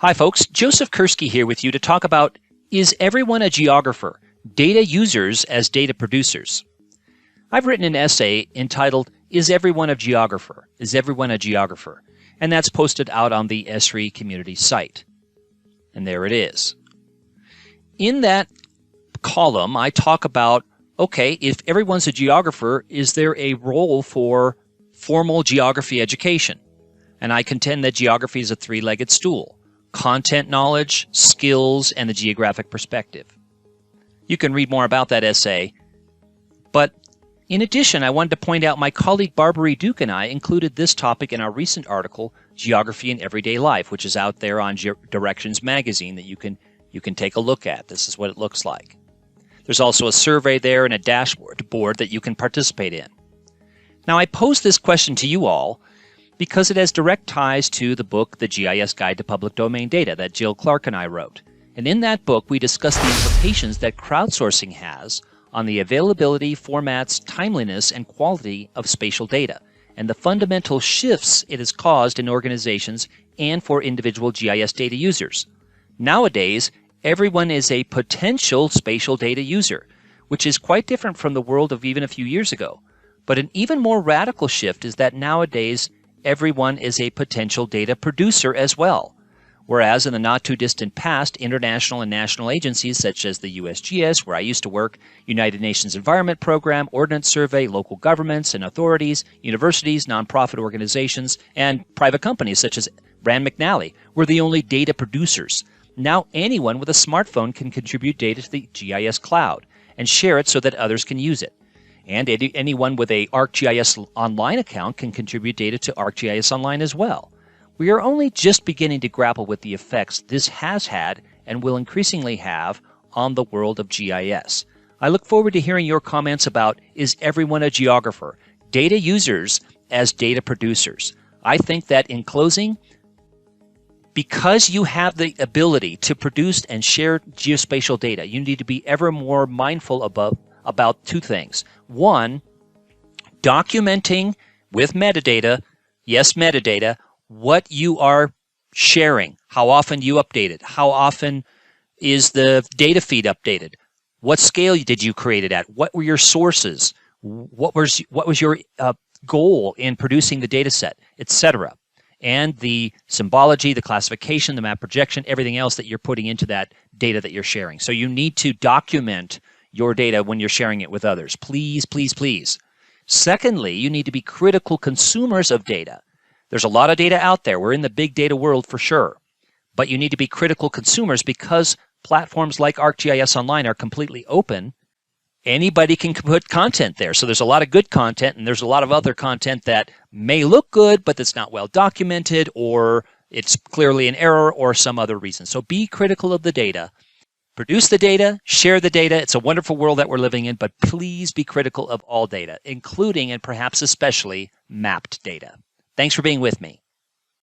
Hi folks, Joseph Kursky here with you to talk about Is Everyone a Geographer? Data Users as Data Producers. I've written an essay entitled Is Everyone a Geographer? Is Everyone a Geographer? And that's posted out on the ESRI community site. And there it is. In that column, I talk about, okay, if everyone's a geographer, is there a role for formal geography education? And I contend that geography is a three-legged stool. Content knowledge, skills, and the geographic perspective. You can read more about that essay. But in addition, I wanted to point out my colleague Barbary Duke and I included this topic in our recent article, Geography in Everyday Life, which is out there on Directions magazine that you can take a look at. This is what it looks like. There's also a survey there and a dashboard that you can participate in. Now, I pose this question to you all because it has direct ties to the book, The GIS Guide to Public Domain Data, that Jill Clark and I wrote. And in that book, we discuss the implications that crowdsourcing has on the availability, formats, timeliness, and quality of spatial data, and the fundamental shifts it has caused in organizations and for individual GIS data users. Nowadays, everyone is a potential spatial data user, which is quite different from the world of even a few years ago. But an even more radical shift is that nowadays, everyone is a potential data producer as well. Whereas in the not-too-distant past, international and national agencies such as the USGS, where I used to work, United Nations Environment Program, Ordnance Survey, local governments and authorities, universities, nonprofit organizations, and private companies such as Rand McNally were the only data producers. Now anyone with a smartphone can contribute data to the GIS cloud and share it so that others can use it. And anyone with a ArcGIS Online account can contribute data to ArcGIS Online as well. We are only just beginning to grapple with the effects this has had and will increasingly have on the world of GIS. I look forward to hearing your comments about Is Everyone a Geographer? Data users as data producers. I think that in closing, because you have the ability to produce and share geospatial data, you need to be ever more mindful about two things. One, documenting with metadata, yes, metadata, what you are sharing, how often you update it, how often is the data feed updated, what scale did you create it at, what were your sources, what was your goal in producing the data set, etc. And the symbology, the classification, the map projection, everything else that you're putting into that data that you're sharing. So you need to document your data when you're sharing it with others. Please, please, please. Secondly, you need to be critical consumers of data. There's a lot of data out there. We're in the big data world for sure. But you need to be critical consumers because platforms like ArcGIS Online are completely open. Anybody can put content there. So there's a lot of good content and there's a lot of other content that may look good, but that's not well documented, or it's clearly an error or some other reason. So be critical of the data. Produce the data, share the data. It's a wonderful world that we're living in, but please be critical of all data, including and perhaps especially mapped data. Thanks for being with me.